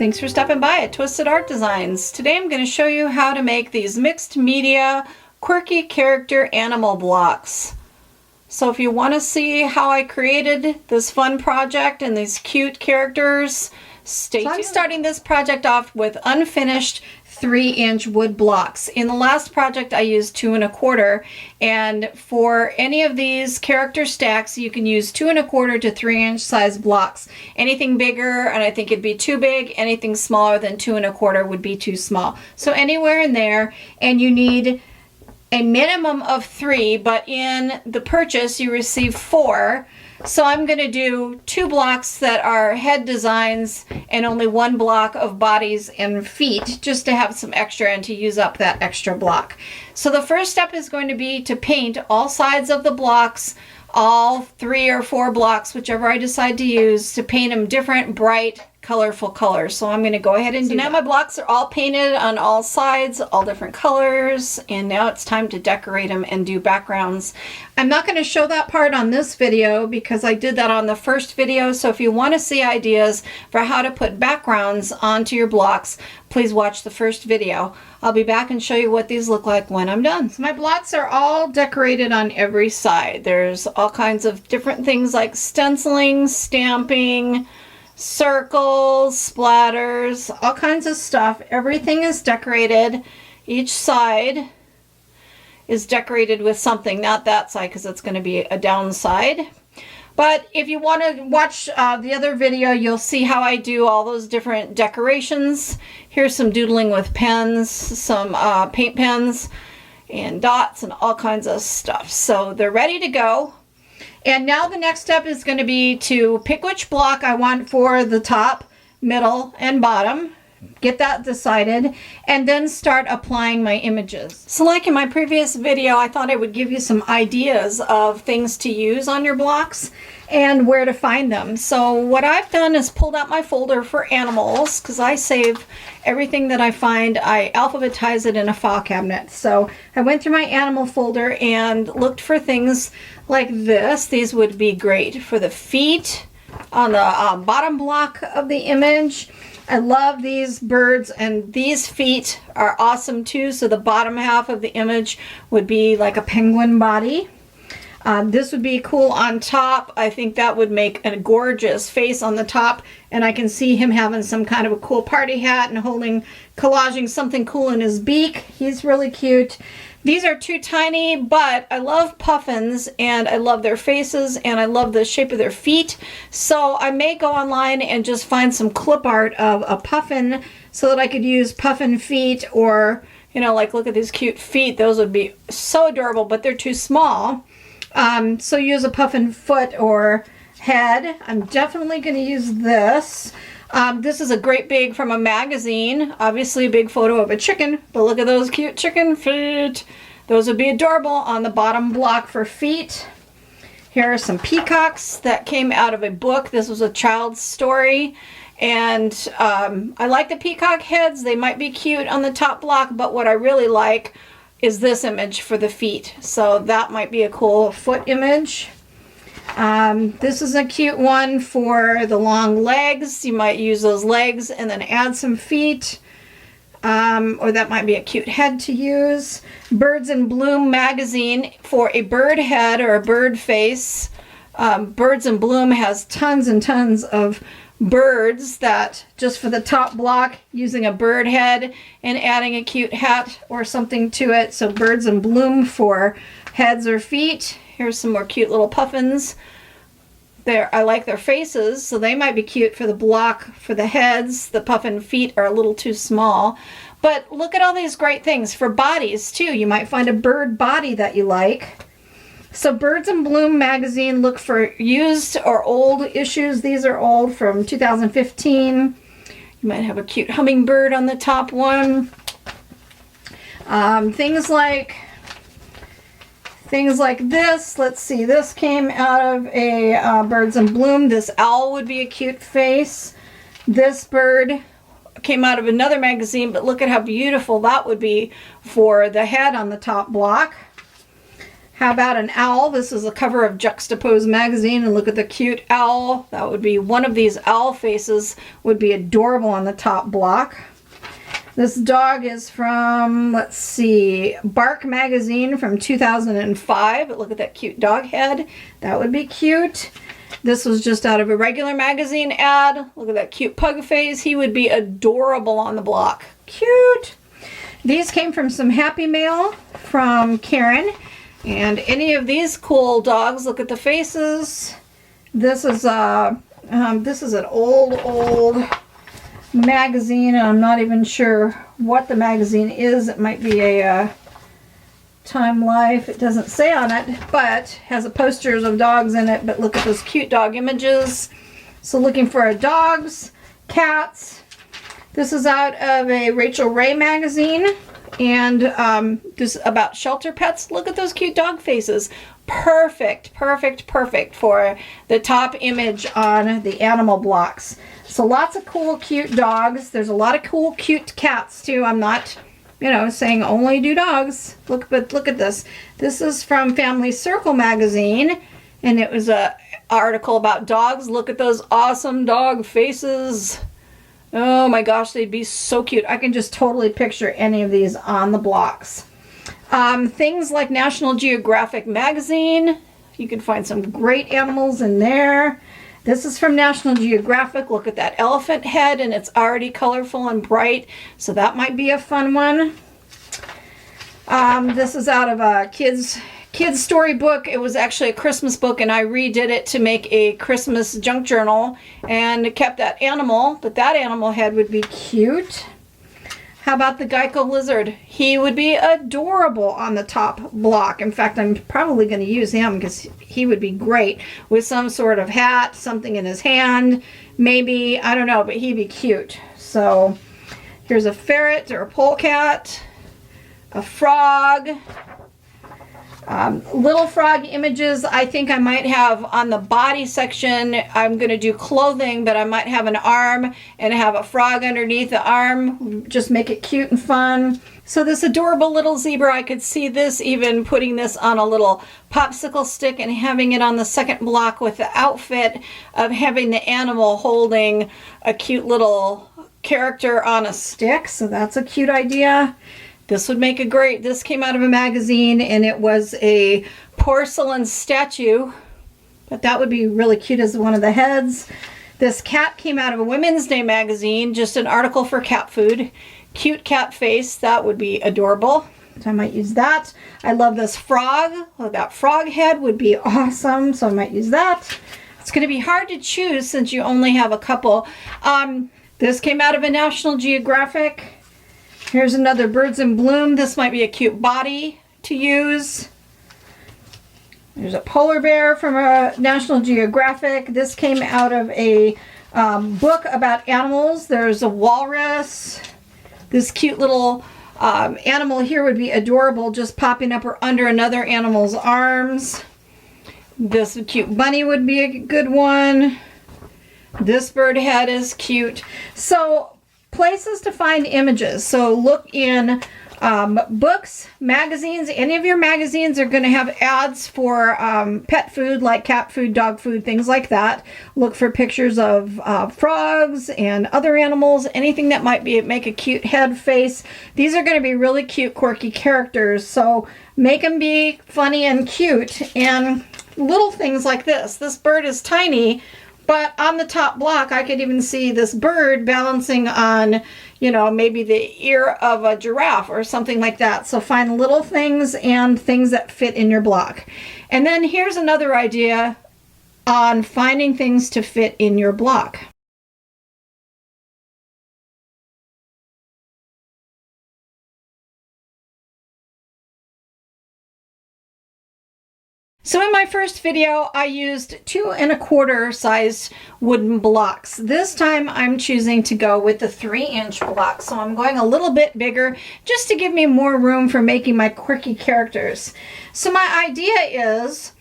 Thanks for stopping by at Twisted Art Designs. Today I'm going to show you how to make these mixed media quirky character animal blocks. So if you want to see how I created this fun project and these cute characters, stay tuned. I'm starting this project off with unfinished 3-inch wood blocks. In the last project I used 2 1/4, and for any of these character stacks you can use 2 1/4 to 3-inch size blocks. Anything bigger and I think it'd be too big, anything smaller than 2 1/4 would be too small. So anywhere in there, and you need a minimum of 3, but in the purchase you receive 4. So I'm going to do 2 blocks that are head designs and only 1 block of bodies and feet, just to have some extra and to use up that extra block. So the first step is going to be to paint all sides of the blocks, all 3 or 4 blocks, whichever I decide to use, to paint them different, bright, colorful colors. So I'm going to go ahead and do that. Now my blocks are all painted on all sides, all different colors, and now it's time to decorate them and do backgrounds. I'm not going to show that part on this video because I did that on the first video, so if you want to see ideas for how to put backgrounds onto your blocks, please watch the first video. I'll be back and show you what these look like when I'm done. So my blocks are all decorated on every side. There's all kinds of different things like stenciling, stamping, circles, splatters, all kinds of stuff. Everything is decorated. Each side is decorated with something, not that side because it's going to be a downside. But if you want to watch the other video, you'll see how I do all those different decorations. Here's some doodling with pens, some paint pens and dots and all kinds of stuff. So they're ready to go. And now the next step is going to be to pick which block I want for the top, middle, and bottom. Get that decided, and then start applying my images. So like in my previous video, I thought I would give you some ideas of things to use on your blocks and where to find them. So what I've done is pulled out my folder for animals, because I save everything that I find, I alphabetize it in a file cabinet. So I went through my animal folder and looked for things like this. These would be great for the feet on the bottom block of the image. I love these birds, and these feet are awesome too. So the bottom half of the image would be like a penguin body. This would be cool on top. I think that would make a gorgeous face on the top, and I can see him having some kind of a cool party hat and collaging something cool in his beak. He's really cute. These are too tiny, but I love puffins and I love their faces and I love the shape of their feet. So I may go online and just find some clip art of a puffin so that I could use puffin feet, or, you know, like look at these cute feet. Those would be so adorable, but they're too small. So use a puffin foot or head. I'm definitely going to use this. This is a great big from a magazine. Obviously a big photo of a chicken, but look at those cute chicken feet. Those would be adorable on the bottom block for feet. Here are some peacocks that came out of a book. This was a child's story. And I like the peacock heads. They might be cute on the top block, but what I really like is this image for the feet. So that might be a cool foot image. This is a cute one for the long legs. You might use those legs and then add some feet. Or that might be a cute head to use. Birds in Bloom magazine for a bird head or a bird face. Birds in Bloom has tons and tons of birds that just for the top block, using a bird head and adding a cute hat or something to it. So Birds in Bloom for heads or feet. Here's some more cute little puffins. I like their faces, so they might be cute for the block for the heads. The puffin feet are a little too small. But look at all these great things for bodies too. You might find a bird body that you like. So Birds in Bloom magazine, look for used or old issues. These are old, from 2015. You might have a cute hummingbird on the top one. Things like this. Let's see, this came out of a Birds in Bloom. This owl would be a cute face. This bird came out of another magazine, but look at how beautiful that would be for the head on the top block. How about an owl? This is a cover of Juxtaposed magazine, and look at the cute owl. That would be one of these owl faces, would be adorable on the top block. This dog is from, let's see, Bark magazine from 2005. Look at that cute dog head. That would be cute. This was just out of a regular magazine ad. Look at that cute pug face. He would be adorable on the block. Cute. These came from some Happy Mail from Karen. And any of these cool dogs, look at the faces. This is an old magazine, and I'm not even sure what the magazine is. It might be a Time Life. It doesn't say on it, but has posters of dogs in it. But look at those cute dog images. So looking for dogs, cats. This is out of a Rachel Ray magazine. And this is about shelter pets. Look at those cute dog faces. Perfect, perfect, perfect for the top image on the animal blocks. So lots of cool, cute dogs. There's a lot of cool, cute cats too. I'm not, saying only do dogs. Look at this. This is from Family Circle magazine, and it was an article about dogs. Look at those awesome dog faces. Oh my gosh, they'd be so cute. I can just totally picture any of these on the blocks. Things like National Geographic magazine. You can find some great animals in there. This is from National Geographic. Look at that elephant head, and it's already colorful and bright, so that might be a fun one. This is out of a kids storybook. It was actually a Christmas book, and I redid it to make a Christmas junk journal and kept that animal, but that animal head would be cute. How about the Geico lizard? He would be adorable on the top block. In fact, I'm probably going to use him because he would be great with some sort of hat, something in his hand, maybe, I don't know, but he'd be cute. So here's a ferret or a polecat, a frog. Little frog images. I think I might have on the body section. I'm going to do clothing, but I might have an arm and have a frog underneath the arm. Just make it cute and fun. So this adorable little zebra, I could see this even putting this on a little popsicle stick and having it on the second block with the outfit of having the animal holding a cute little character on a stick. So that's a cute idea. This would make this came out of a magazine, and it was a porcelain statue, but that would be really cute as one of the heads. This cat came out of a Women's Day magazine, just an article for cat food. Cute cat face, that would be adorable. So I might use that. I love this frog. Well, that frog head would be awesome, so I might use that. It's going to be hard to choose since you only have a couple. This came out of a National Geographic. Here's another Birds in Bloom. This might be a cute body to use. There's a polar bear from a National Geographic. This came out of a book about animals. There's a walrus. This cute little animal here would be adorable, just popping up or under another animal's arms. This cute bunny would be a good one. This bird head is cute. So places to find images. So look in books, magazines. Any of your magazines are going to have ads for pet food like cat food, dog food, things like that. Look for pictures of frogs and other animals, anything that might make a cute head face. These are going to be really cute, quirky characters. So make them be funny and cute. And little things like this. This bird is tiny, but on the top block, I could even see this bird balancing on, maybe the ear of a giraffe or something like that. So find little things and things that fit in your block. And then here's another idea on finding things to fit in your block. So in my first video, I used 2 1/4 size wooden blocks. This time I'm choosing to go with the 3-inch block. So I'm going a little bit bigger just to give me more room for making my quirky characters. So my idea is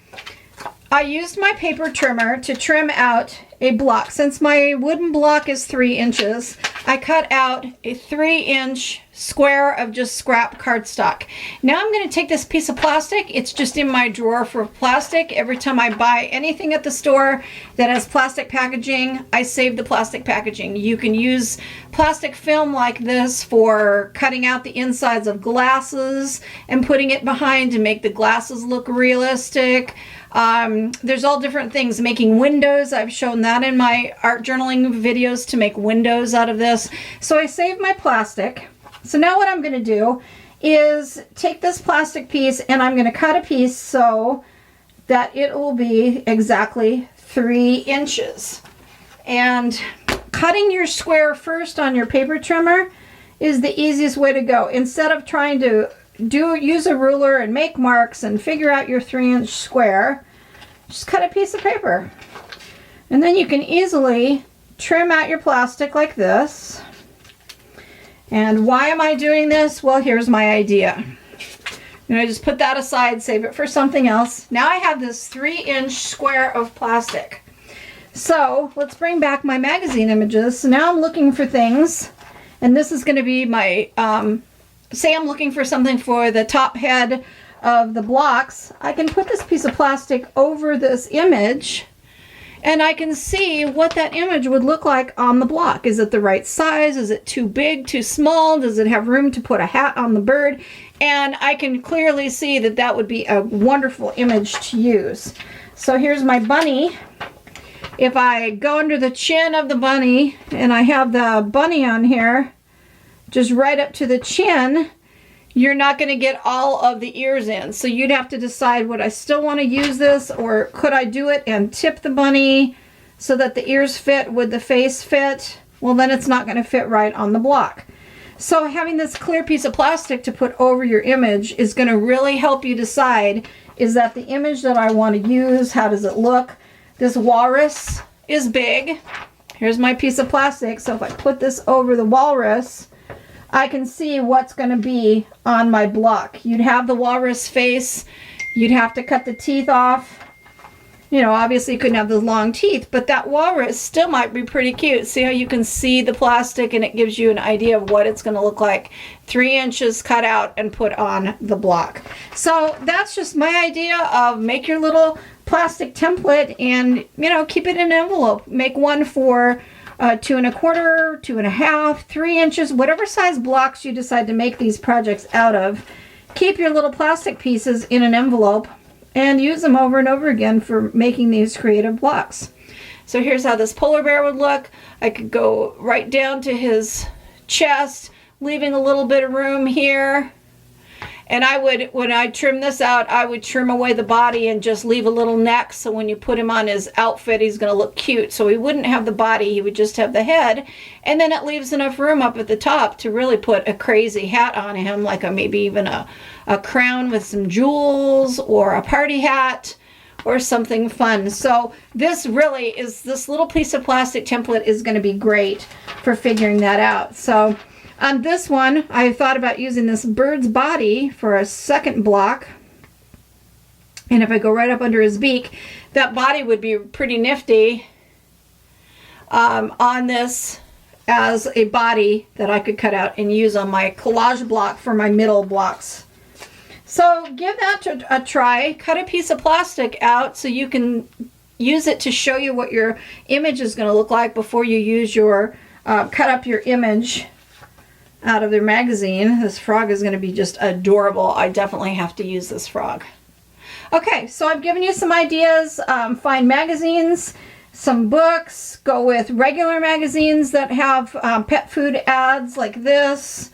I used my paper trimmer to trim out a block. Since my wooden block is 3 inches, I cut out a 3-inch square of just scrap cardstock. Now I'm going to take this piece of plastic. It's just in my drawer for plastic. Every time I buy anything at the store that has plastic packaging, I save the plastic packaging. You can use plastic film like this for cutting out the insides of glasses and putting it behind to make the glasses look realistic. There's all different things. Making windows, I've shown that in my art journaling videos, to make windows out of this. So I saved my plastic. So now what I'm going to do is take this plastic piece and I'm going to cut a piece so that it will be exactly 3 inches. And cutting your square first on your paper trimmer is the easiest way to go. Instead of trying to use a ruler and make marks and figure out your 3-inch square, just cut a piece of paper. And then you can easily trim out your plastic like this. And why am I doing this? Well, here's my idea. I'm going to just put that aside, save it for something else. Now I have this 3-inch square of plastic. So let's bring back my magazine images. So now I'm looking for things, and this is going to be my, say I'm looking for something for the top head of the blocks. I can put this piece of plastic over this image, and I can see what that image would look like on the block. Is it the right size? Is it too big, too small? Does it have room to put a hat on the bird? And I can clearly see that that would be a wonderful image to use. So here's my bunny. If I go under the chin of the bunny and I have the bunny on here, just right up to the chin, you're not going to get all of the ears in. So you'd have to decide, would I still want to use this, or could I do it and tip the bunny so that the ears fit? Would the face fit? Well, then it's not going to fit right on the block. So having this clear piece of plastic to put over your image is going to really help you decide, is that the image that I want to use? How does it look? This walrus is big. Here's my piece of plastic. So if I put this over the walrus, I can see what's going to be on my block. You'd have the walrus face. You'd have to cut the teeth off. You know, obviously you couldn't have the long teeth, but that walrus still might be pretty cute. See how you can see the plastic, and it gives you an idea of what it's going to look like. 3 inches cut out and put on the block. So that's just my idea of make your little plastic template and, you know, keep it in an envelope. Make one for 2 1/4, 2 1/2, 3 inches, whatever size blocks you decide to make these projects out of. Keep your little plastic pieces in an envelope and use them over and over again for making these creative blocks. So here's how this polar bear would look. I could go right down to his chest, leaving a little bit of room here. And I would, when I trim this out, I would trim away the body and just leave a little neck, so when you put him on his outfit, he's going to look cute. So he wouldn't have the body, he would just have the head. And then it leaves enough room up at the top to really put a crazy hat on him, like maybe even a crown with some jewels, or a party hat, or something fun. So this really is, this little piece of plastic template is going to be great for figuring that out. So on this one, I thought about using this bird's body for a second block. And if I go right up under his beak, that body would be pretty nifty on this as a body that I could cut out and use on my collage block for my middle blocks. So give that a try. Cut a piece of plastic out so you can use it to show you what your image is going to look like before you use your, cut up your image out of their magazine. This frog is going to be just adorable. I definitely have to use this frog. Okay, so I've given you some ideas. Find magazines, some books. Go with regular magazines that have pet food ads like this.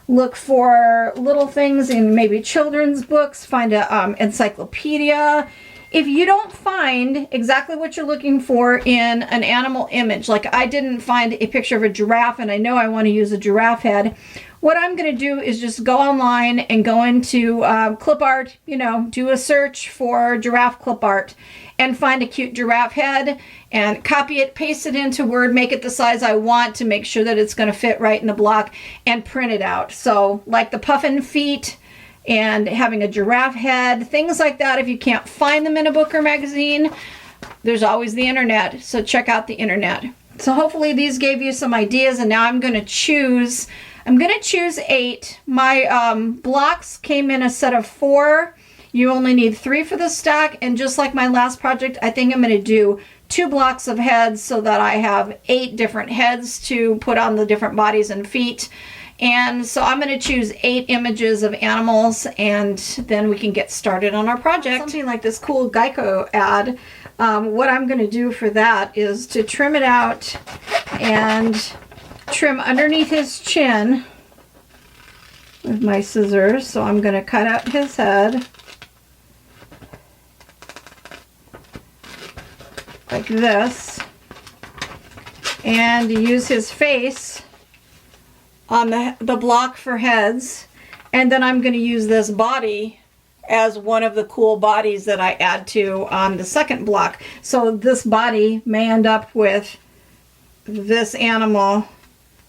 Look for little things in maybe children's books. Find an encyclopedia. If you don't find exactly what you're looking for in an animal image, like I didn't find a picture of a giraffe and I know I want to use a giraffe head, what I'm going to do is just go online and go into clip art, you know, do a search for giraffe clip art and find a cute giraffe head and copy it, paste it into Word, make it the size I want to make sure that it's going to fit right in the block, and print it out. So like the puffin feet and having a giraffe head, things like that. If you can't find them in a book or magazine, there's always the internet, so check out the internet. So hopefully these gave you some ideas, and now I'm going to choose I'm going to choose 8. My blocks came in a set of 4. You only need 3 for the stack, and just like my last project, I think I'm going to do 2 blocks of heads so that I have 8 different heads to put on the different bodies and feet. And so I'm going to choose 8 images of animals, and then we can get started on our project. Something like this cool Geico ad. What I'm going to do for that is to trim it out and trim underneath his chin with my scissors. So I'm going to cut out his head like this, and use his face on the block for heads, and then I'm going to use this body as one of the cool bodies that I add to on the second block. So this body may end up with this animal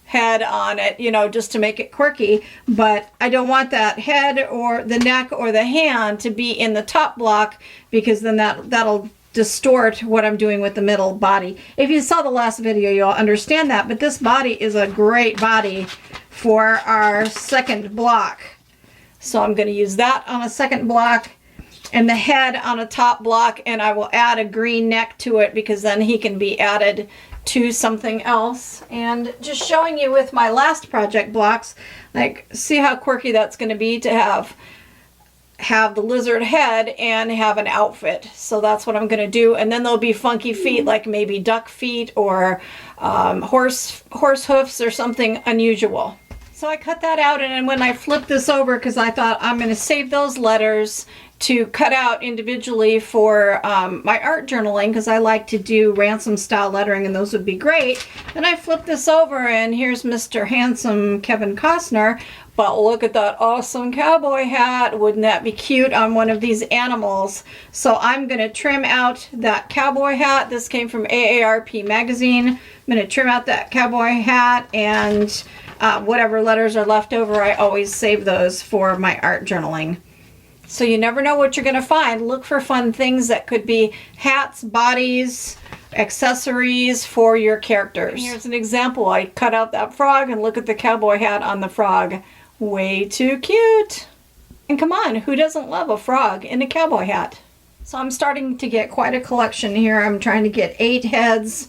head on it, you know, just to make it quirky, but I don't want that head or the neck or the hand to be in the top block, because then that'll distort what I'm doing with the middle body. If you saw the last video, you'll understand that, but this body is a great body for our second block. So I'm going to use that on a second block and the head on a top block, and I will add a green neck to it because then he can be added to something else. And just showing you with my last project blocks, like, see how quirky that's going to be to have the lizard head and have an outfit. So that's what I'm going to do. And then there'll be funky feet, like maybe duck feet or horse hoofs or something unusual. So I cut that out, and when I flipped this over, because I thought I'm going to save those letters to cut out individually for my art journaling, because I like to do ransom style lettering and those would be great. And I flipped this over, and here's Mr. Handsome Kevin Costner. But look at that awesome cowboy hat. Wouldn't that be cute on one of these animals? So I'm going to trim out that cowboy hat. This came from AARP magazine. I'm going to trim out that cowboy hat, and whatever letters are left over, I always save those for my art journaling. So you never know what you're going to find. Look for fun things that could be hats, bodies, accessories for your characters. Here's an example. I cut out that frog, and look at the cowboy hat on the frog. Way too cute. And come on, who doesn't love a frog in a cowboy hat? So I'm starting to get quite a collection here. I'm trying to get 8 heads,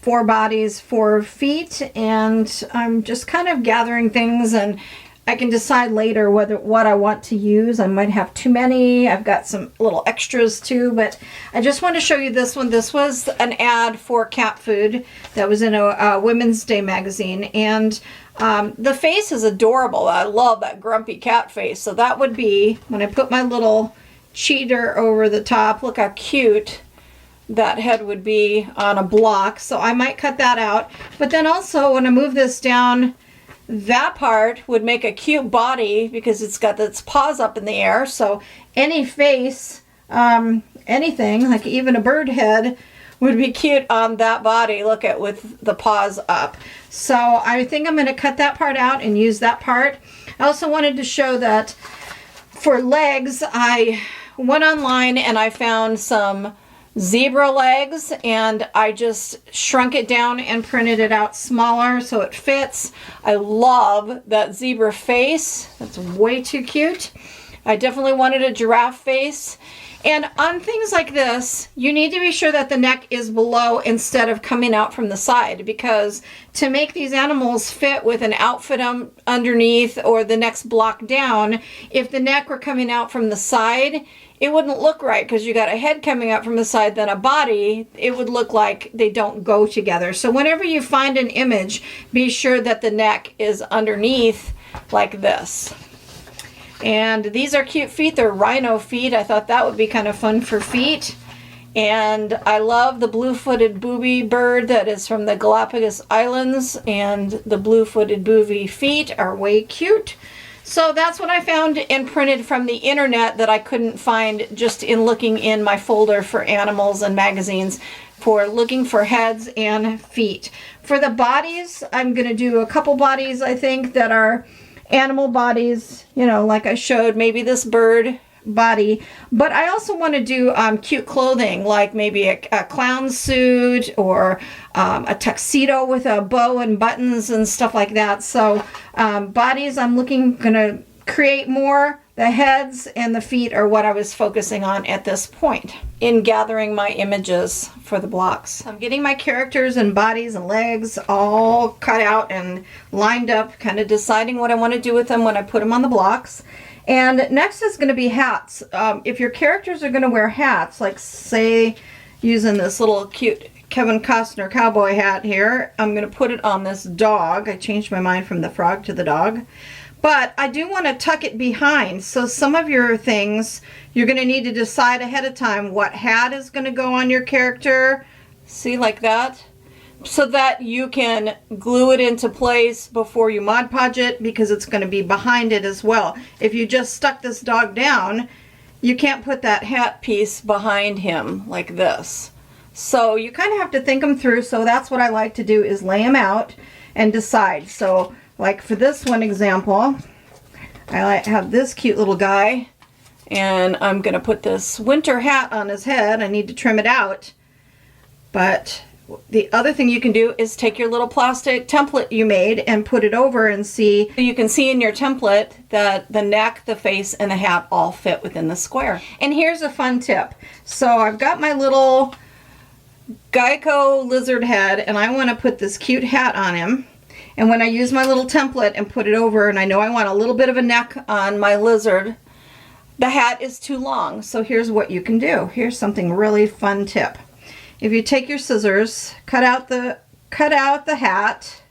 4 bodies, 4 feet, and I'm just kind of gathering things, and I can decide later what I want to use. I might have too many. I've got some little extras too, but I just want to show you this one. This was an ad for cat food that was in a Women's Day magazine, and the face is adorable. I love that grumpy cat face. So that would be when I put my little cheater over the top. Look how cute that head would be on a block. So I might cut that out. But then also when I move this down, that part would make a cute body because it's got its paws up in the air. So any face, anything, like even a bird head, would be cute on that body. Look at with the paws up. So I think I'm going to cut that part out and use that part. I also wanted to show that for legs, I went online and I found some zebra legs, and I just shrunk it down and printed it out smaller so it fits. I love that zebra face. That's way too cute. I definitely wanted a giraffe face. And on things like this, you need to be sure that the neck is below instead of coming out from the side, because to make these animals fit with an outfit underneath or the next block down, if the neck were coming out from the side, it wouldn't look right, because you got a head coming out from the side, then a body. It would look like they don't go together. So whenever you find an image, be sure that the neck is underneath like this. And these are cute feet. They're rhino feet. I thought that would be kind of fun for feet. And I love the blue-footed booby bird that is from the Galapagos Islands. And the blue-footed booby feet are way cute. So that's what I found and printed from the internet that I couldn't find just in looking in my folder for animals and magazines for looking for heads and feet. For the bodies, I'm going to do a couple bodies, I think, that are animal bodies, you know, like I showed. Maybe this bird body, but I also want to do cute clothing, like maybe a clown suit or a tuxedo with a bow and buttons and stuff like that. So bodies, I'm gonna create more. The heads and the feet are what I was focusing on at this point in gathering my images for the blocks. I'm getting my characters and bodies and legs all cut out and lined up, kind of deciding what I want to do with them when I put them on the blocks. And next is going to be hats. If your characters are going to wear hats, like say using this little cute Kevin Costner cowboy hat here, I'm going to put it on this dog. I changed my mind from the frog to the dog. But I do want to tuck it behind. So some of your things, you're going to need to decide ahead of time what hat is going to go on your character. See, like that? So that you can glue it into place before you Mod Podge it, because it's going to be behind it as well. If you just stuck this dog down, you can't put that hat piece behind him like this. So you kind of have to think them through. So that's what I like to do, is lay them out and decide. So like for this one example, I have this cute little guy, and I'm going to put this winter hat on his head. I need to trim it out. But the other thing you can do is take your little plastic template you made and put it over and see. You can see in your template that the neck, the face, and the hat all fit within the square. And here's a fun tip. So I've got my little Geico lizard head, and I want to put this cute hat on him. And when I use my little template and put it over, and I know I want a little bit of a neck on my lizard, the hat is too long. So here's what you can do. Here's something really fun tip. If you take your scissors, cut out the hat,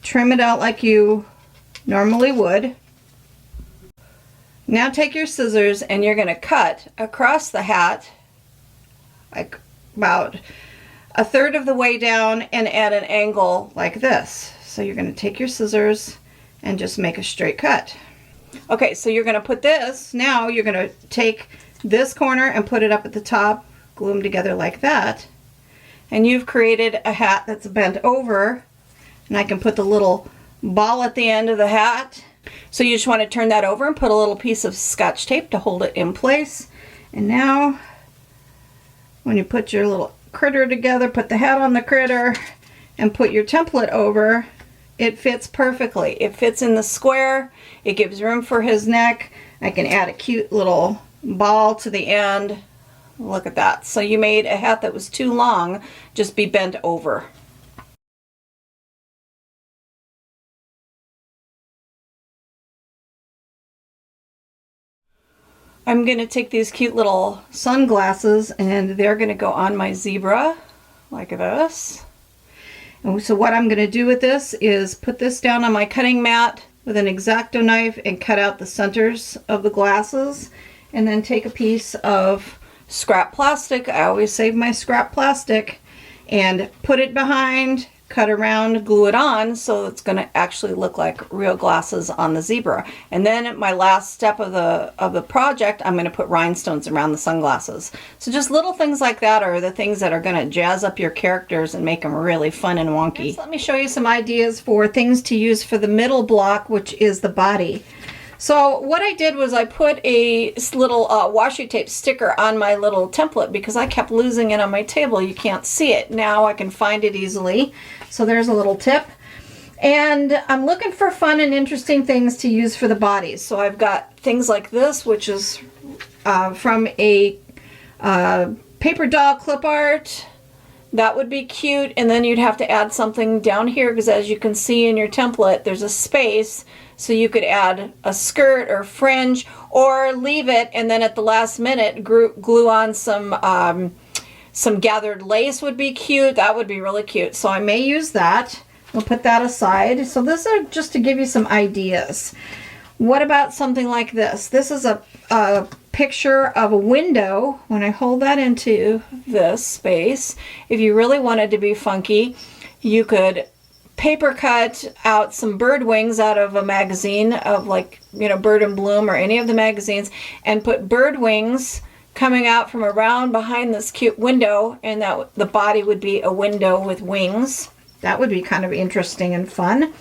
trim it out like you normally would. Now take your scissors and you're going to cut across the hat, like about a third of the way down, and at an angle like this. So you're going to take your scissors and just make a straight cut. Okay, so you're going to put this, now you're going to take this corner and put it up at the top, glue them together like that, and you've created a hat that's bent over, and I can put the little ball at the end of the hat. So you just want to turn that over and put a little piece of Scotch tape to hold it in place. And now when you put your little critter together, put the hat on the critter and put your template over, it fits perfectly. It fits in the square. It gives room for his neck. I can add a cute little ball to the end. Look at that. So you made a hat that was too long just be bent over. I'm going to take these cute little sunglasses, and they're going to go on my zebra like this. And so what I'm going to do with this is put this down on my cutting mat with an X-Acto knife and cut out the centers of the glasses, and then take a piece of scrap plastic. I always save my scrap plastic, and put it behind, cut around, glue it on, so it's going to actually look like real glasses on the zebra. And then my last step of the project, I'm going to put rhinestones around the sunglasses. So just little things like that are the things that are going to jazz up your characters and make them really fun and wonky. Let me show you some ideas for things to use for the middle block, which is the body. So what I did was I put a little washi tape sticker on my little template because I kept losing it on my table. You can't see it. Now I can find it easily. So there's a little tip. And I'm looking for fun and interesting things to use for the bodies. So I've got things like this, which is from a paper doll clip art. That would be cute. And then you'd have to add something down here because, as you can see in your template, there's a space. So you could add a skirt or fringe, or leave it and then at the last minute glue on some gathered lace would be cute. That would be really cute. So I may use that. We'll put that aside. So this is just to give you some ideas. What about something like this? This is a picture of a window. When I hold that into this space, if you really wanted to be funky, you could paper cut out some bird wings out of a magazine of, like, you know, Bird and Bloom or any of the magazines, and put bird wings coming out from around behind this cute window, and that the body would be a window with wings. That would be kind of interesting and fun.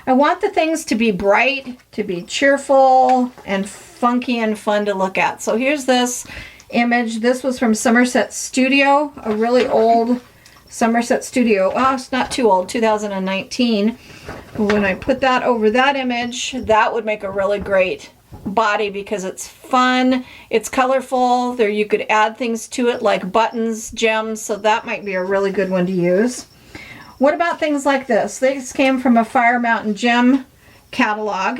I want the things to be bright, to be cheerful and funky and fun to look at. So here's this image. This was from Somerset Studio, a really old Somerset Studio. Oh, it's not too old, 2019. When I put that over that image, that would make a really great body because it's fun, it's colorful. There you could add things to it like buttons, gems, so that might be a really good one to use. What about things like this? This came from a Fire Mountain Gem catalog.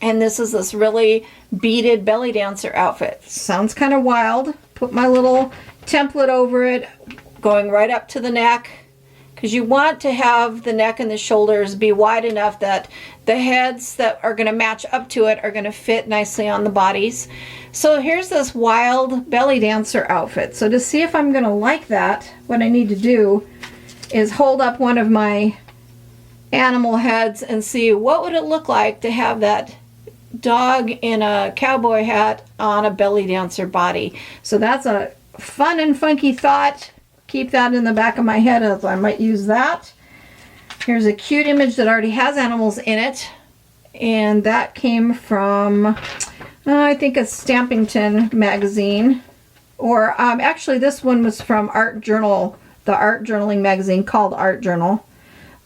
And this is this really beaded belly dancer outfit. Sounds kind of wild. Put my little template over it, going right up to the neck, because you want to have the neck and the shoulders be wide enough that the heads that are going to match up to it are going to fit nicely on the bodies. So here's this wild belly dancer outfit. So to see if I'm going to like that, what I need to do is hold up one of my animal heads and see what would it look like to have that dog in a cowboy hat on a belly dancer body. So that's a fun and funky thought. Keep that in the back of my head as I might use that. Here's a cute image that already has animals in it, and that came from I think a Stampington magazine, or actually this one was from Art Journal, the art journaling magazine called Art Journal.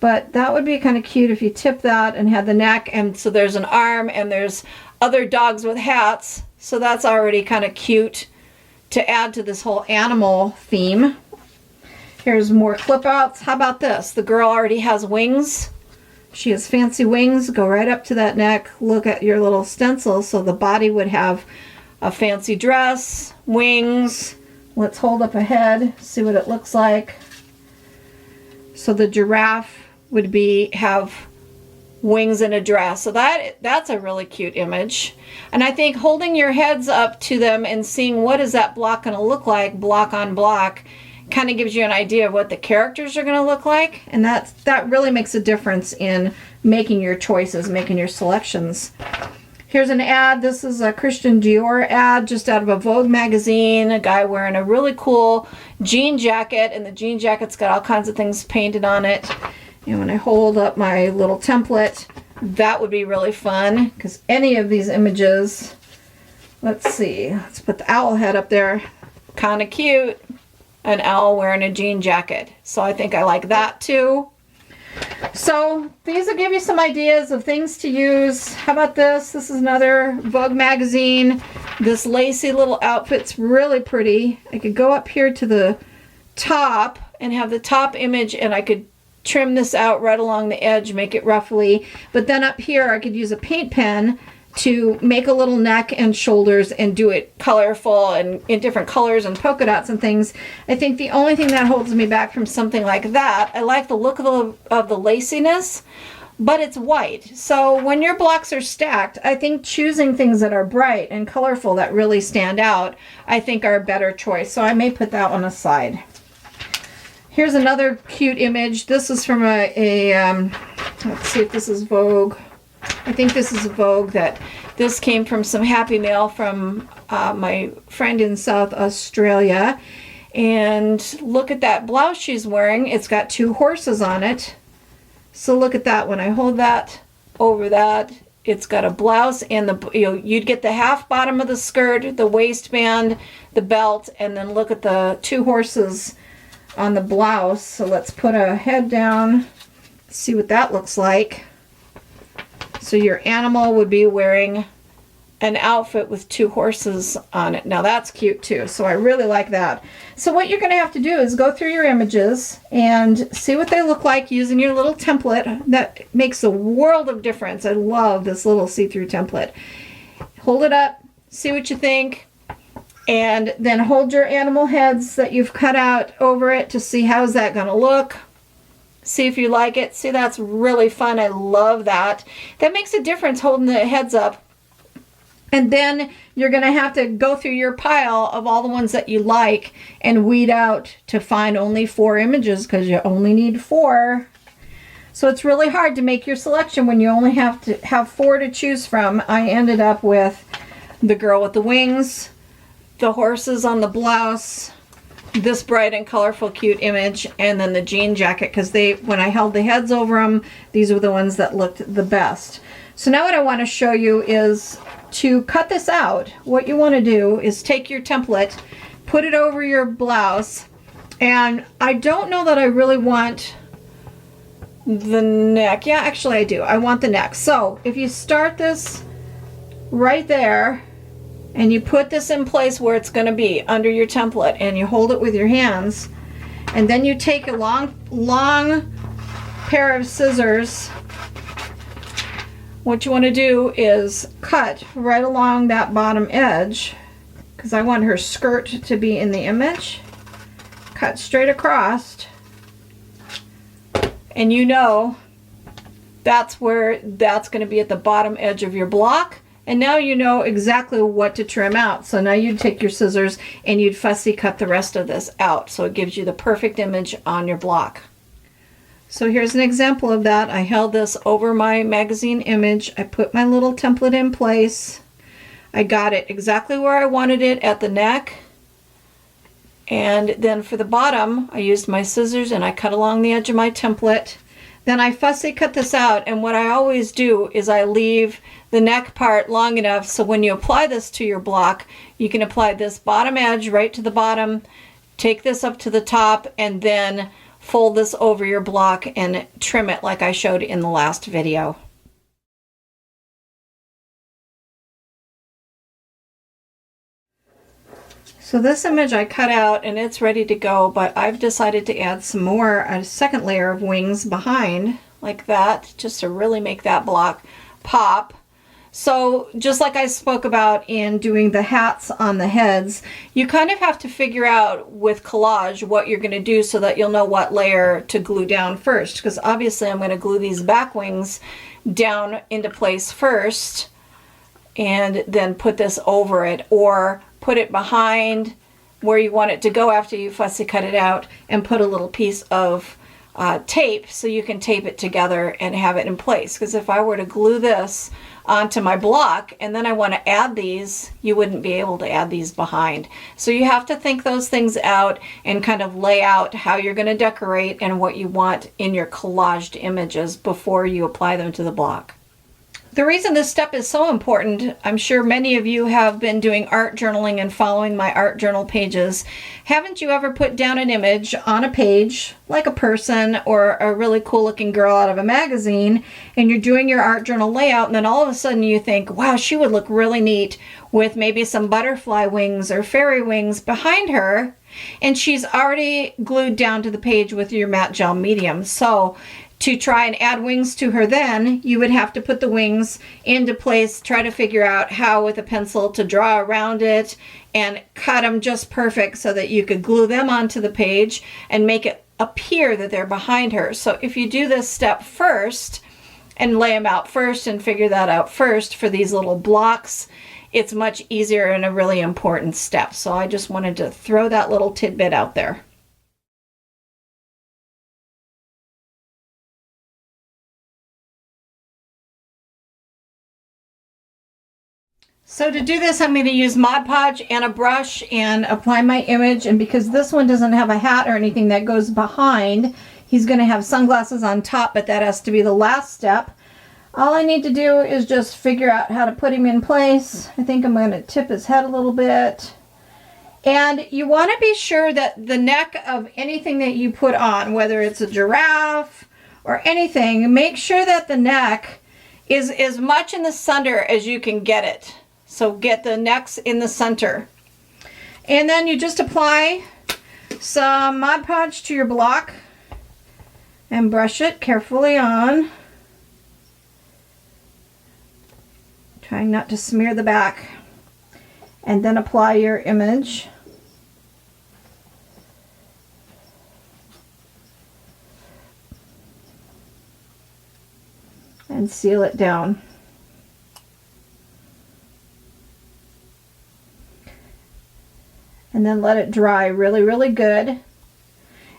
But that would be kind of cute if you tip that and had the neck, and so there's an arm and there's other dogs with hats, so that's already kind of cute to add to this whole animal theme. Here's more clip outs. How about this? The girl already has wings. She has fancy wings. Go right up to that neck. Look at your little stencil. So the body would have a fancy dress, wings. Let's hold up a head, see what it looks like. So the giraffe would have wings and a dress. So that's a really cute image. And I think holding your heads up to them and seeing what is that block going to look like, block on block, kind of gives you an idea of what the characters are going to look like, and that really makes a difference in making your choices, making your selections. Here's an ad. This is a Christian Dior ad just out of a Vogue magazine. A guy wearing a really cool jean jacket, and the jean jacket's got all kinds of things painted on it. And when I hold up my little template, that would be really fun, because any of these images, let's see, let's put the owl head up there, kind of cute. An owl wearing a jean jacket. So I think I like that too. So these will give you some ideas of things to use. How about this? This is another Vogue magazine. This lacy little outfit's really pretty. I could go up here to the top and have the top image, and I could trim this out right along the edge, make it ruffly. But then up here I could use a paint pen to make a little neck and shoulders and do it colorful and in different colors and polka dots and things. I think the only thing that holds me back from something like that, I like the look of the laciness, but it's white. So when your blocks are stacked, I think choosing things that are bright and colorful that really stand out, I think are a better choice. So I may put that one aside. Here's another cute image. This is from let's see if this is Vogue. I think this is a Vogue. This came from some Happy Mail from my friend in South Australia. And look at that blouse she's wearing. It's got two horses on it. So look at that. When I hold that over that, it's got a blouse and you'd get the half bottom of the skirt, the waistband, the belt, and then look at the two horses on the blouse. So let's put a head down, see what that looks like. So your animal would be wearing an outfit with two horses on it. Now that's cute too. So I really like that. So what you're going to have to do is go through your images and see what they look like using your little template. That makes a world of difference. I love this little see-through template. Hold it up, see what you think, and then hold your animal heads that you've cut out over it to see how's that going to look. See if you like it. See, that's really fun. I love that. That makes a difference holding the heads up. And then you're going to have to go through your pile of all the ones that you like and weed out to find only 4 images, because you only need 4. So it's really hard to make your selection when you only have to have 4 to choose from. I ended up with the girl with the wings, the horses on the blouse, this bright and colorful cute image, and then the jean jacket, because when I held the heads over them, these were the ones that looked the best. So now what I want to show you is to cut this out, what you want to do is take your template, put it over your blouse, and I don't know that I really want the neck. Yeah, actually I do. I want the neck. So if you start this right there and you put this in place where it's going to be under your template and you hold it with your hands, and then you take a long pair of scissors, what you want to do is cut right along that bottom edge, because I want her skirt to be in the image. Cut straight across, and you know that's where that's going to be, at the bottom edge of your block. And now you know exactly what to trim out. So now you'd take your scissors and you'd fussy cut the rest of this out, so it gives you the perfect image on your block. So here's an example of that. I held this over my magazine image. I put my little template in place. I got it exactly where I wanted it at the neck. And then for the bottom, I used my scissors and I cut along the edge of my template. Then I fussy cut this out, and what I always do is I leave the neck part long enough so when you apply this to your block, you can apply this bottom edge right to the bottom, take this up to the top, and then fold this over your block and trim it like I showed in the last video. So this image I cut out and it's ready to go, but I've decided to add some more, a second layer of wings behind like that, just to really make that block pop. So just like I spoke about in doing the hats on the heads, you kind of have to figure out with collage what you're going to do so that you'll know what layer to glue down first, because obviously I'm going to glue these back wings down into place first and then put this over it, or put it behind where you want it to go after you fussy cut it out, and put a little piece of tape so you can tape it together and have it in place. Because if I were to glue this onto my block and then I want to add these, you wouldn't be able to add these behind. So you have to think those things out and kind of lay out how you're going to decorate and what you want in your collaged images before you apply them to the block. The reason this step is so important, I'm sure many of you have been doing art journaling and following my art journal pages. Haven't you ever put down an image on a page, like a person or a really cool looking girl out of a magazine, and you're doing your art journal layout, and then all of a sudden you think, wow, she would look really neat with maybe some butterfly wings or fairy wings behind her, and she's already glued down to the page with your matte gel medium. So to try and add wings to her, then you would have to put the wings into place, try to figure out how with a pencil to draw around it and cut them just perfect so that you could glue them onto the page and make it appear that they're behind her. So if you do this step first and lay them out first and figure that out first for these little blocks, it's much easier and a really important step. So I just wanted to throw that little tidbit out there. So to do this, I'm going to use Mod Podge and a brush and apply my image. And because this one doesn't have a hat or anything that goes behind, he's going to have sunglasses on top, but that has to be the last step. All I need to do is just figure out how to put him in place. I think I'm going to tip his head a little bit. And you want to be sure that the neck of anything that you put on, whether it's a giraffe or anything, make sure that the neck is as much in the center as you can get it. So get the necks in the center. And then you just apply some Mod Podge to your block and brush it carefully on. Trying not to smear the back. And then apply your image. And seal it down. And then let it dry really, really good.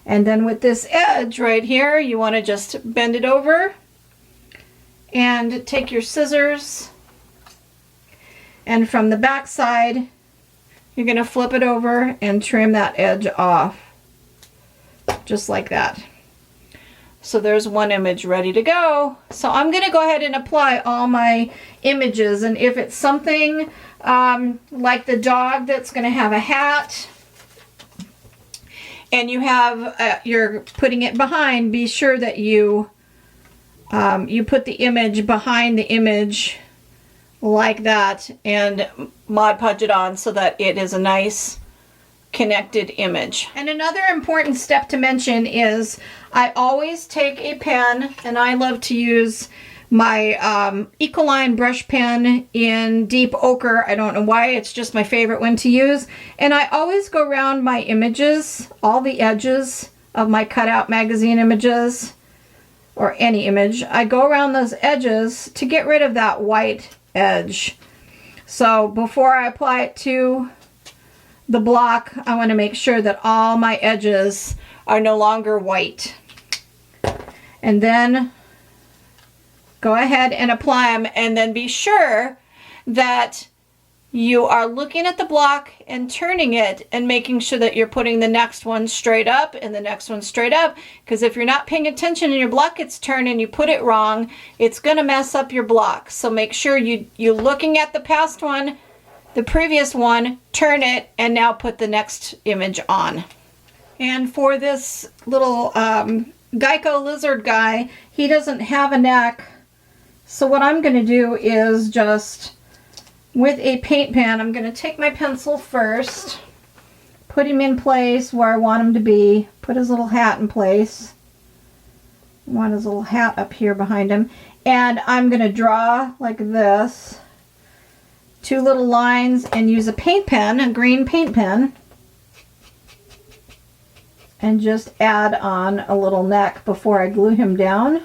And then with this edge right here, you want to just bend it over and take your scissors, and from the back side, you're going to flip it over and trim that edge off, just like that. So there's one image ready to go. So I'm going to go ahead and apply all my images. And if it's something like the dog that's going to have a hat, and you have you're putting it behind, be sure that you you put the image behind the image like that and Mod Podge it on so that it is a nice connected image. And another important step to mention is I always take a pen, and I love to use my Ecoline brush pen in deep ochre. I don't know why, it's just my favorite one to use. And I always go around my images, all the edges of my cutout magazine images, or any image. I go around those edges to get rid of that white edge. So before I apply it to the block, I want to make sure that all my edges are no longer white. And then go ahead and apply them, and then be sure that you are looking at the block and turning it and making sure that you're putting the next one straight up and the next one straight up, because if you're not paying attention and your block gets turned and you put it wrong, it's going to mess up your block. So make sure you're looking at the past one, the previous one, turn it, and now put the next image on. And for this little Geico lizard guy, he doesn't have a neck. So what I'm going to do is just, with a paint pen, I'm going to take my pencil first, put him in place where I want him to be, put his little hat in place. I want his little hat up here behind him. And I'm going to draw like this, 2 little lines, and use a paint pen, a green paint pen, and just add on a little neck before I glue him down.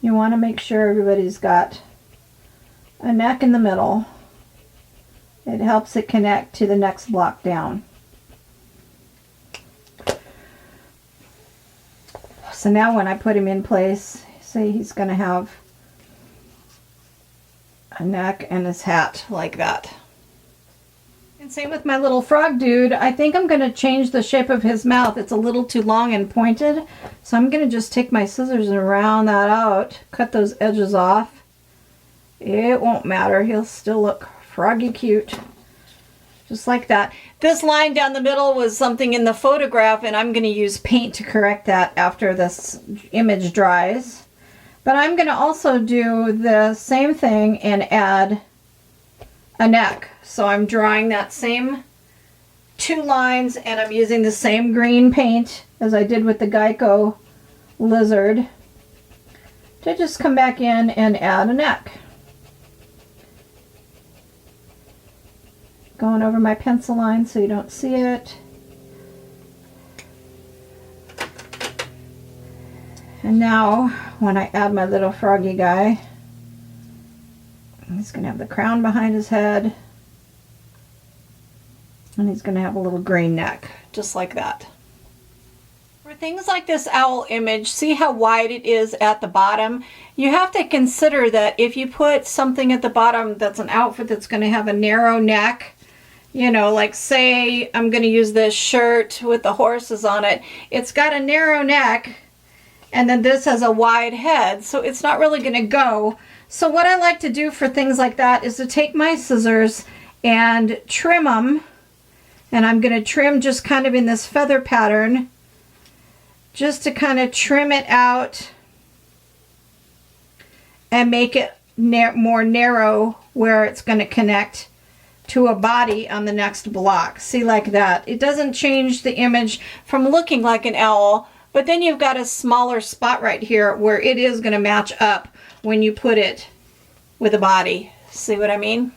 You want to make sure everybody's got a neck in the middle. It helps it connect to the next block down. So now when I put him in place, say he's going to have a neck and his hat like that. And same with my little frog dude. I think I'm going to change the shape of his mouth. It's a little too long and pointed. So I'm going to just take my scissors and round that out. Cut those edges off. It won't matter. He'll still look froggy cute. Just like that. This line down the middle was something in the photograph, and I'm going to use paint to correct that after this image dries. But I'm going to also do the same thing and add a neck. So I'm drawing that same 2 lines, and I'm using the same green paint as I did with the Geico lizard to just come back in and add a neck. Going over my pencil line so you don't see it. And now when I add my little froggy guy, he's going to have the crown behind his head, and he's going to have a little green neck, just like that. For things like this owl image, see how wide it is at the bottom? You have to consider that if you put something at the bottom that's an outfit that's going to have a narrow neck, you know, like say I'm going to use this shirt with the horses on it. It's got a narrow neck, and then this has a wide head, so it's not really going to go. So what I like to do for things like that is to take my scissors and trim them. And I'm going to trim just kind of in this feather pattern, just to kind of trim it out and make it more narrow where it's going to connect to a body on the next block. See, like that. It doesn't change the image from looking like an owl, but then you've got a smaller spot right here where it is going to match up when you put it with a body. See what I mean?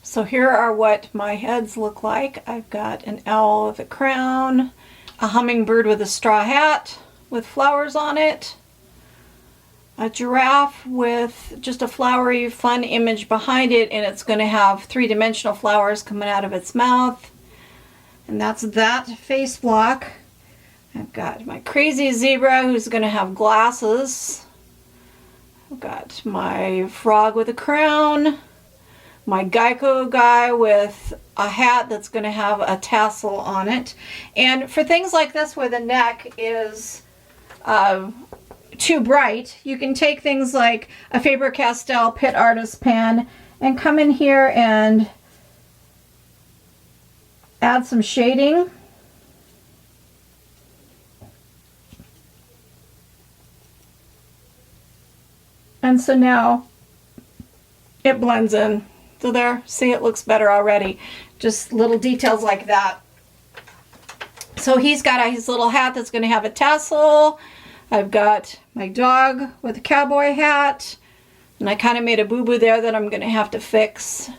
So here are what my heads look like. I've got an owl with a crown, a hummingbird with a straw hat with flowers on it, a giraffe with just a flowery, fun image behind it, and it's going to have 3-dimensional flowers coming out of its mouth. And that's that face block. I've got my crazy zebra who's going to have glasses. I've got my frog with a crown, my Geico guy with a hat that's going to have a tassel on it. And for things like this where the neck is too bright, you can take things like a Faber-Castell Pit Artist pen and come in here and add some shading. And so now it blends in. So there, see, it looks better already. Just little details like that. So he's got his little hat that's going to have a tassel. I've got my dog with a cowboy hat. And I kind of made a boo-boo there that I'm going to have to fix.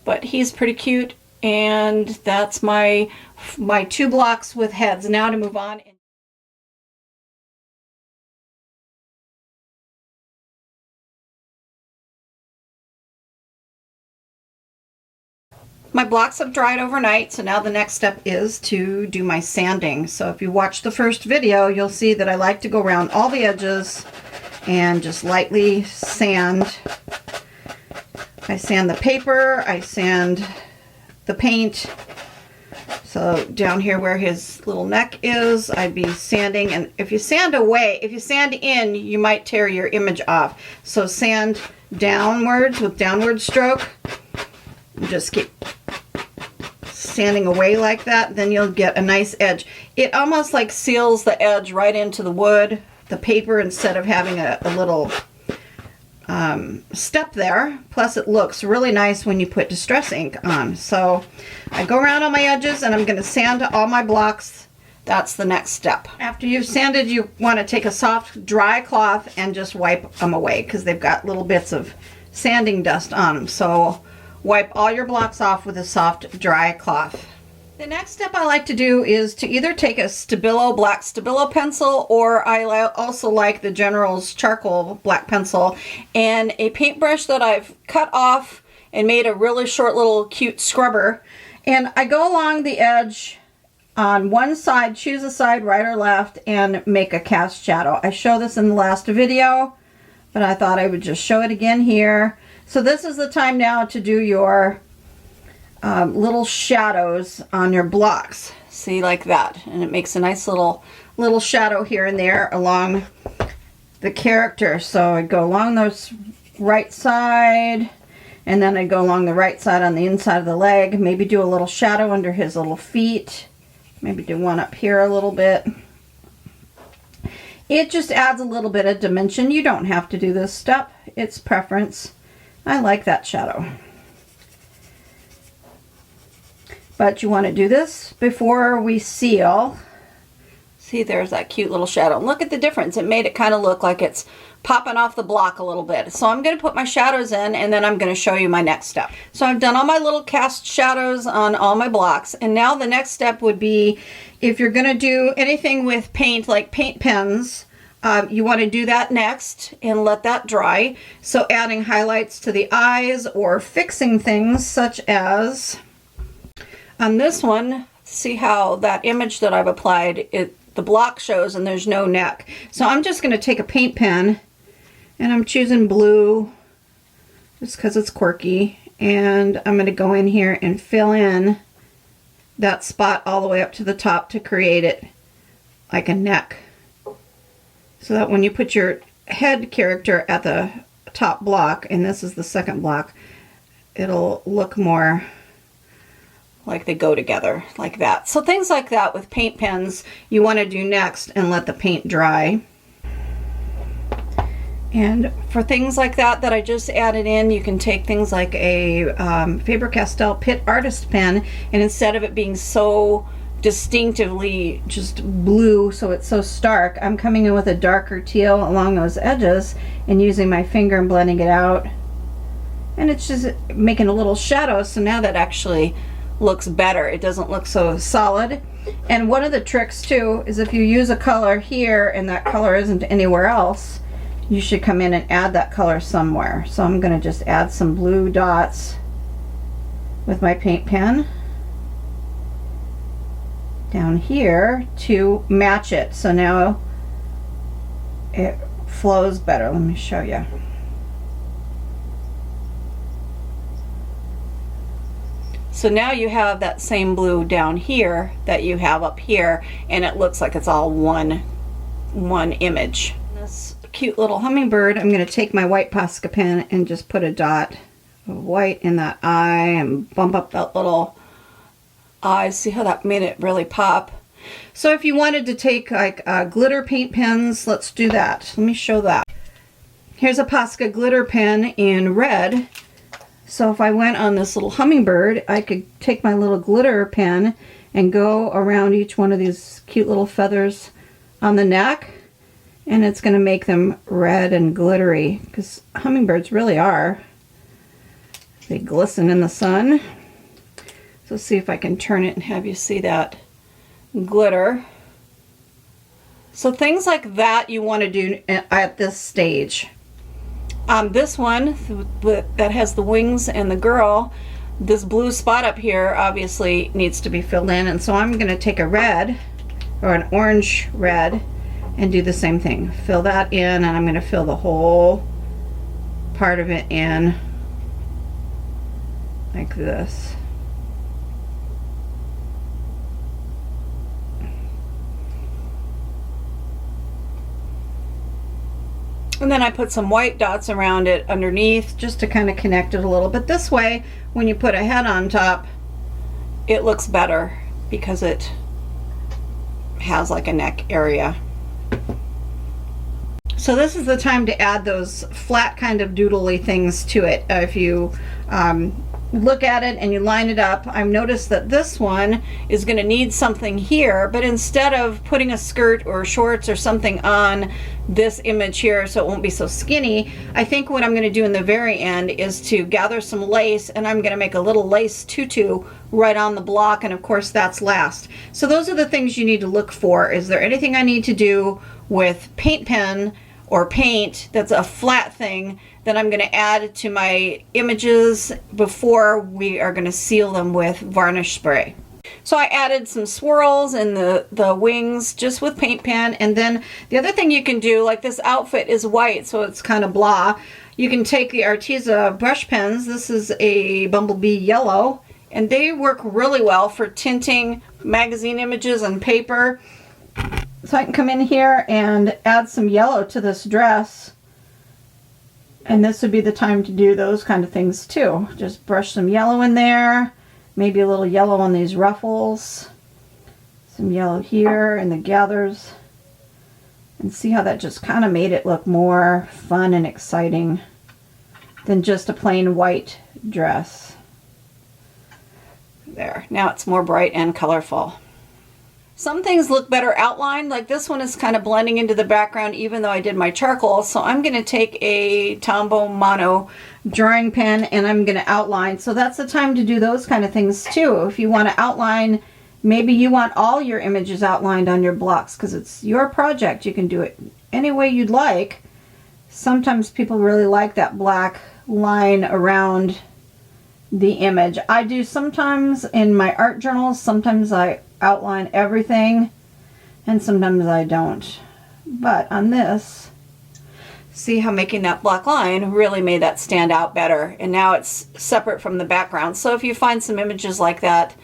But he's pretty cute. And that's my 2 blocks with heads. Now to move on. My blocks have dried overnight, so now the next step is to do my sanding. So if you watch the first video, you'll see that I like to go around all the edges and just lightly sand. I sand the paper, I sand the paint. So down here where his little neck is, I'd be sanding. And if you sand away, if you sand in, you might tear your image off. So sand downwards with downward stroke. Just keep sanding away like that, then you'll get a nice edge. It almost like seals the edge right into the wood, the paper, instead of having a little step there. Plus it looks really nice when you put distress ink on. So I go around on my edges and I'm going to sand all my blocks. That's the next step. After you've sanded, you want to take a soft dry cloth and just wipe them away because they've got little bits of sanding dust on them. So wipe all your blocks off with a soft dry cloth. The next step I like to do is to either take a Stabilo black Stabilo pencil, or I also like the General's charcoal black pencil, and a paintbrush that I've cut off and made a really short little cute scrubber. And I go along the edge on one side, choose a side, right or left, and make a cast shadow. I showed this in the last video, but I thought I would just show it again here. So this is the time now to do your little shadows on your blocks. See, like that. And it makes a nice little shadow here and there along the character. So I go along this right side, and then I go along the right side on the inside of the leg. Maybe do a little shadow under his little feet. Maybe do one up here a little bit. It just adds a little bit of dimension. You don't have to do this step. It's preference. I like that shadow. But you want to do this before we seal. See, there's that cute little shadow. Look at the difference. It made it kind of look like it's popping off the block a little bit. So I'm going to put my shadows in, and then I'm going to show you my next step. So I've done all my little cast shadows on all my blocks. And now the next step would be, if you're going to do anything with paint, like paint pens, you want to do that next and let that dry. So adding highlights to the eyes, or fixing things such as on this one, see how that image that I've applied, the block shows and there's no neck. So I'm just going to take a paint pen, and I'm choosing blue just because it's quirky, and I'm going to go in here and fill in that spot all the way up to the top to create it like a neck. So that when you put your head character at the top block, and this is the second block, it'll look more like they go together like that. So things like that with paint pens you want to do next and let the paint dry. And for things like that I just added in, you can take things like a Faber-Castell Pit Artist pen, and instead of it being so distinctively just blue, so it's so stark, I'm coming in with a darker teal along those edges and using my finger and blending it out, and it's just making a little shadow. So now that actually looks better. It doesn't look so solid. And one of the tricks too is if you use a color here and that color isn't anywhere else, you should come in and add that color somewhere. So I'm going to just add some blue dots with my paint pen down here to match it. So now it flows better. Let me show you. So now you have that same blue down here that you have up here, and it looks like it's all one image. This cute little hummingbird, I'm going to take my white Posca pen and just put a dot of white in that eye and bump up that little eye. See how that made it really pop? So if you wanted to take like glitter paint pens, let's do that. Let me show that. Here's a Posca glitter pen in red. So if I went on this little hummingbird, I could take my little glitter pen and go around each one of these cute little feathers on the neck, and it's going to make them red and glittery, because hummingbirds really are. They glisten in the sun. So let's see if I can turn it and have you see that glitter. So things like that you want to do at this stage. This one that has the wings and the girl, this blue spot up here obviously needs to be filled in, and so I'm going to take a red or an orange red and do the same thing. Fill that in, and I'm going to fill the whole part of it in like this. And then I put some white dots around it underneath just to kind of connect it a little bit. This way, when you put a head on top, it looks better because it has like a neck area. So this is the time to add those flat kind of doodly things to it. If you look at it and you line it up, I've noticed that this one is going to need something here, but instead of putting a skirt or shorts or something on this image here so it won't be so skinny, I think what I'm going to do in the very end is to gather some lace, and I'm going to make a little lace tutu right on the block, and of course that's last. So those are the things you need to look for. Is there anything I need to do with paint pen or paint that's a flat thing that I'm going to add to my images before we are going to seal them with varnish spray. So I added some swirls in the wings just with paint pen, and then the other thing you can do, like this outfit is white so it's kind of blah, you can take the Arteza brush pens. This is a Bumblebee yellow, and they work really well for tinting magazine images and paper. So I can come in here and add some yellow to this dress, and this would be the time to do those kind of things too. Just brush some yellow in there, maybe a little yellow on these ruffles, some yellow here in the gathers, and see how that just kind of made it look more fun and exciting than just a plain white dress. There, now it's more bright and colorful. Some things look better outlined, like this one is kind of blending into the background even though I did my charcoal. So I'm going to take a Tombow Mono drawing pen and I'm going to outline. So that's the time to do those kind of things too. If you want to outline, maybe you want all your images outlined on your blocks because it's your project. You can do it any way you'd like. Sometimes people really like that black line around the image. I do sometimes in my art journals. Sometimes I outline everything and sometimes I don't, but on this, see how making that black line really made that stand out better, and now it's separate from the background. So if you find some images like that,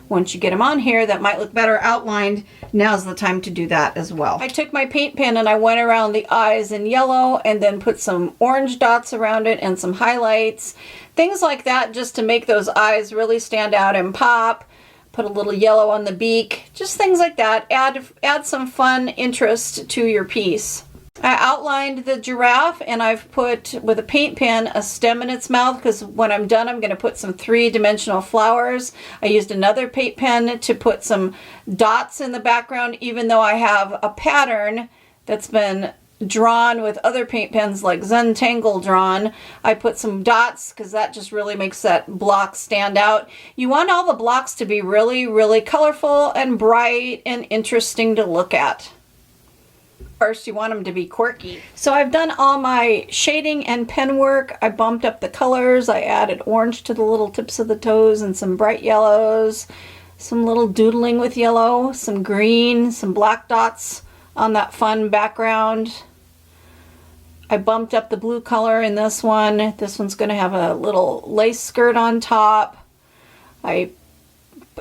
once you get them on here that might look better outlined, now's the time to do that as well. I took my paint pen and I went around the eyes in yellow and then put some orange dots around it and some highlights, things like that, just to make those eyes really stand out and pop. Put a little yellow on the beak, just things like that. Add some fun interest to your piece. I outlined the giraffe and I've put, with a paint pen, a stem in its mouth because when I'm done I'm going to put some three-dimensional flowers. I used another paint pen to put some dots in the background, even though I have a pattern that's been drawn with other paint pens like Zentangle drawn. I put some dots because that just really makes that block stand out. You want all the blocks to be really, really colorful and bright and interesting to look at. First, you want them to be quirky. So I've done all my shading and pen work. I bumped up the colors. I added orange to the little tips of the toes and some bright yellows, some little doodling with yellow, some green, some black dots on that fun background. I bumped up the blue color in this one. This one's going to have a little lace skirt on top. I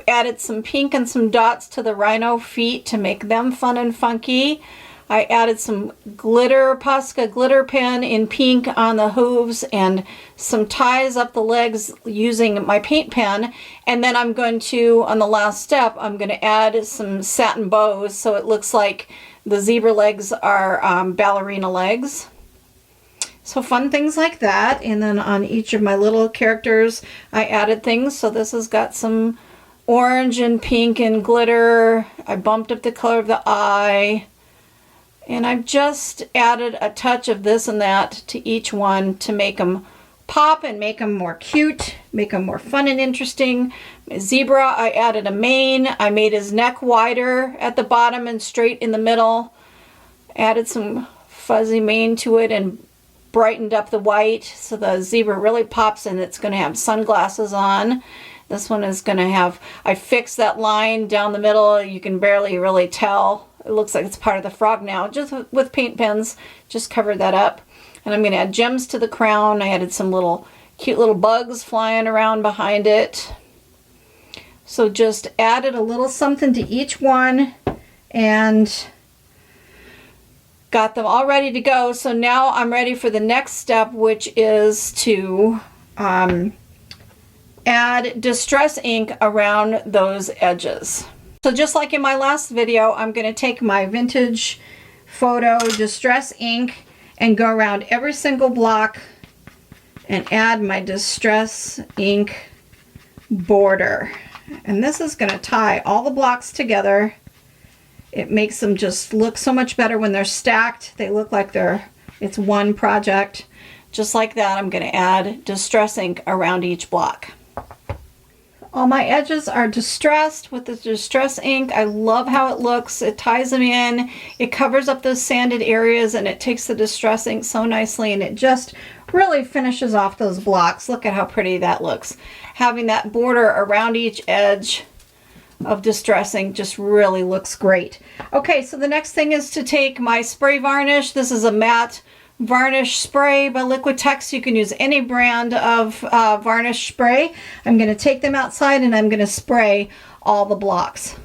added some pink and some dots to the rhino feet to make them fun and funky. I added some glitter, Posca glitter pen in pink on the hooves and some ties up the legs using my paint pen. And then I'm going to, on the last step, I'm going to add some satin bows so it looks like the zebra legs are ballerina legs. So fun things like that. And then on each of my little characters, I added things. So this has got some orange and pink and glitter. I bumped up the color of the eye. And I've just added a touch of this and that to each one to make them pop and make them more cute, make them more fun and interesting. My zebra, I added a mane. I made his neck wider at the bottom and straight in the middle. Added some fuzzy mane to it and brightened up the white so the zebra really pops, and it's going to have sunglasses on. This one is going to have, I fixed that line down the middle. You can barely really tell. It looks like it's part of the frog now, just with paint pens, just covered that up. And I'm going to add gems to the crown. I added some little cute little bugs flying around behind it. So just added a little something to each one and got them all ready to go. So now I'm ready for the next step, which is to add distress ink around those edges. So just like in my last video, I'm going to take my vintage photo distress ink and go around every single block and add my distress ink border. And this is going to tie all the blocks together. It makes them just look so much better when they're stacked. They look like it's one project. Just like that, I'm going to add distress ink around each block. All my edges are distressed with the distress ink. I love how it looks. It ties them in. It covers up those sanded areas, and it takes the distress ink so nicely, and it just really finishes off those blocks. Look at how pretty that looks. Having that border around each edge of distress ink just really looks great. Okay, so the next thing is to take my spray varnish. This is a matte varnish spray by Liquitex. You can use any brand of varnish spray. I'm going to take them outside and I'm going to spray all the blocks.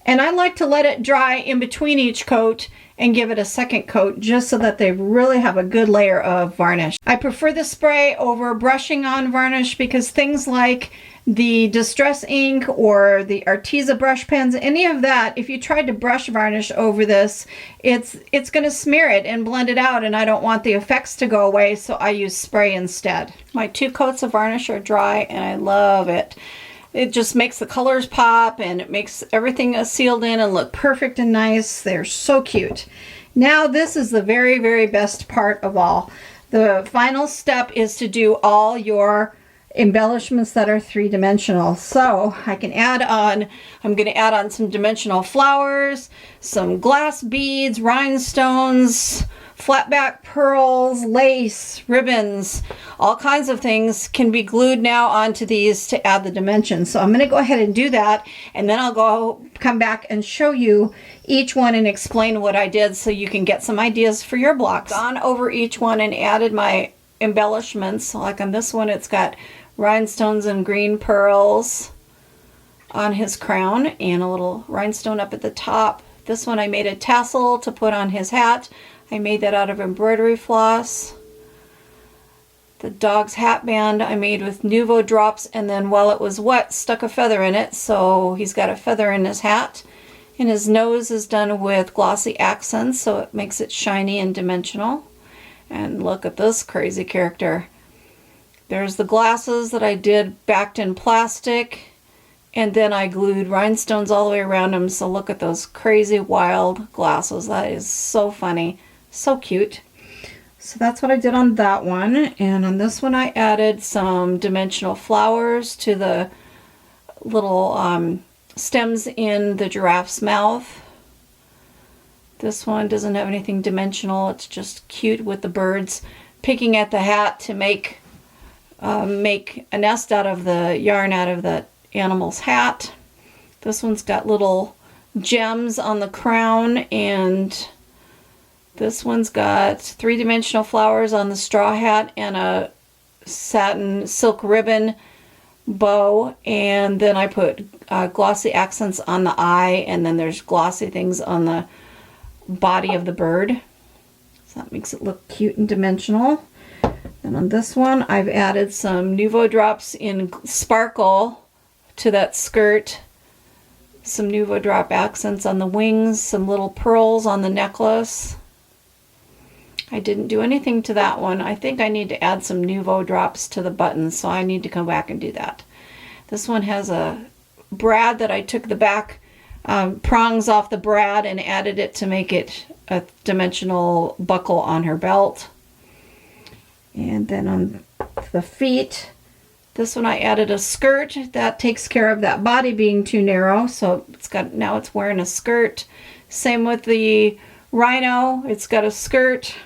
And I like to let it dry in between each coat and give it a second coat just so that they really have a good layer of varnish. I prefer the spray over brushing on varnish because things like the distress ink or the Arteza brush pens, any of that, if you tried to brush varnish over this, it's going to smear it and blend it out, and I don't want the effects to go away, so I use spray instead. My 2 coats of varnish are dry and I love it. It just makes the colors pop and it makes everything sealed in and look perfect and nice. They're so cute. Now this is the very, very best part of all. The final step is to do all your embellishments that are 3-dimensional. So I can add on, I'm going to add on some dimensional flowers, some glass beads, rhinestones, flat back pearls, lace, ribbons, all kinds of things can be glued now onto these to add the dimensions. So I'm going to go ahead and do that, and then I'll come back and show you each one and explain what I did so you can get some ideas for your blocks. Gone over each one and added my embellishments. Like on this one, it's got rhinestones and green pearls on his crown and a little rhinestone up at the top. This one I made a tassel to put on his hat. I made that out of embroidery floss. The dog's hat band I made with Nuvo drops, and then while it was wet stuck a feather in it, so he's got a feather in his hat. And his nose is done with glossy accents, so it makes it shiny and dimensional. And look at this crazy character. There's the glasses that I did backed in plastic, and then I glued rhinestones all the way around them. So look at those crazy wild glasses. That is so funny, so cute. So that's what I did on that one. And on this one I added some dimensional flowers to the little stems in the giraffe's mouth. This one doesn't have anything dimensional. It's just cute with the birds picking at the hat to make a nest out of the yarn out of the animal's hat. This one's got little gems on the crown, and this one's got 3-dimensional flowers on the straw hat and a satin silk ribbon bow, and then I put glossy accents on the eye, and then there's glossy things on the body of the bird. So that makes it look cute and dimensional. And on this one, I've added some Nuvo drops in sparkle to that skirt. Some Nuvo drop accents on the wings, some little pearls on the necklace. I didn't do anything to that one. I think I need to add some Nuvo drops to the buttons, so I need to come back and do that. This one has a brad that I took the back prongs off the brad and added it to make it a dimensional buckle on her belt. And then on the feet, this one I added a skirt that takes care of that body being too narrow, so now it's wearing a skirt. Same with the rhino, it's got a skirt.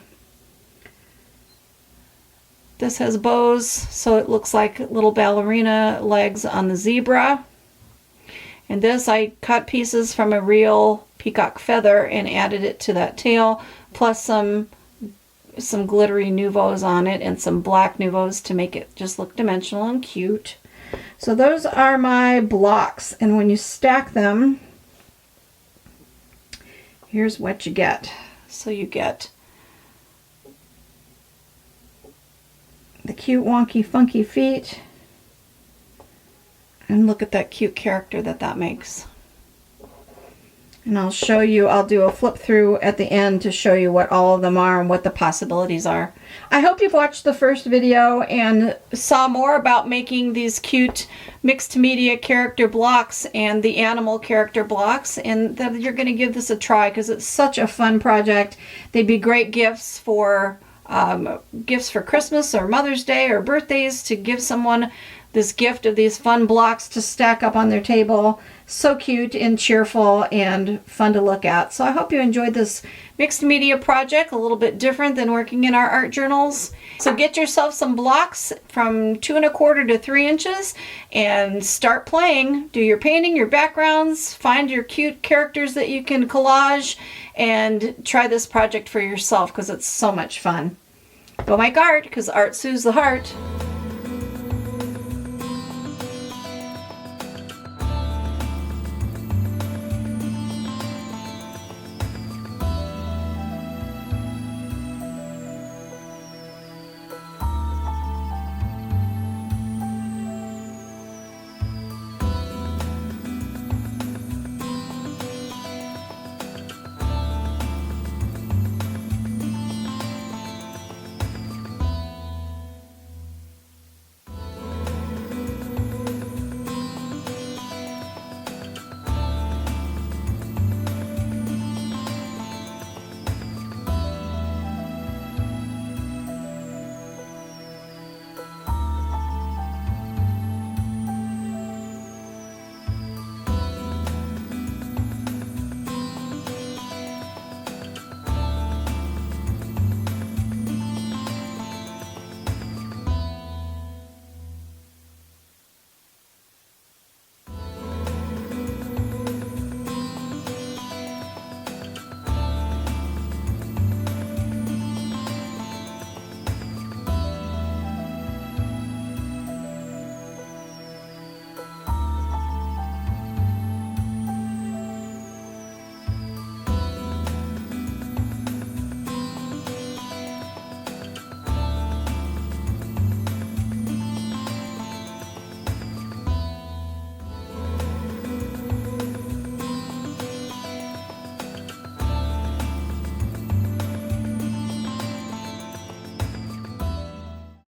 This has bows, so it looks like little ballerina legs on the zebra. And this, I cut pieces from a real peacock feather and added it to that tail, plus some glittery Nuvos on it and some black Nuvos to make it just look dimensional and cute. So those are my blocks, and when you stack them, here's what you get. So you get the cute wonky funky feet, and look at that cute character that makes. And I'll show you, I'll do a flip through at the end to show you what all of them are and what the possibilities are. I hope you've watched the first video and saw more about making these cute mixed media character blocks and the animal character blocks, and that you're going to give this a try because it's such a fun project. They'd be great gifts for Christmas or Mother's Day or birthdays, to give someone this gift of these fun blocks to stack up on their table. So cute and cheerful and fun to look at. So I hope you enjoyed this mixed media project, a little bit different than working in our art journals. So get yourself some blocks from 2 1/4 to 3 inches and start playing. Do your painting, your backgrounds, find your cute characters that you can collage, and try this project for yourself because it's so much fun. Go make art, because art soothes the heart.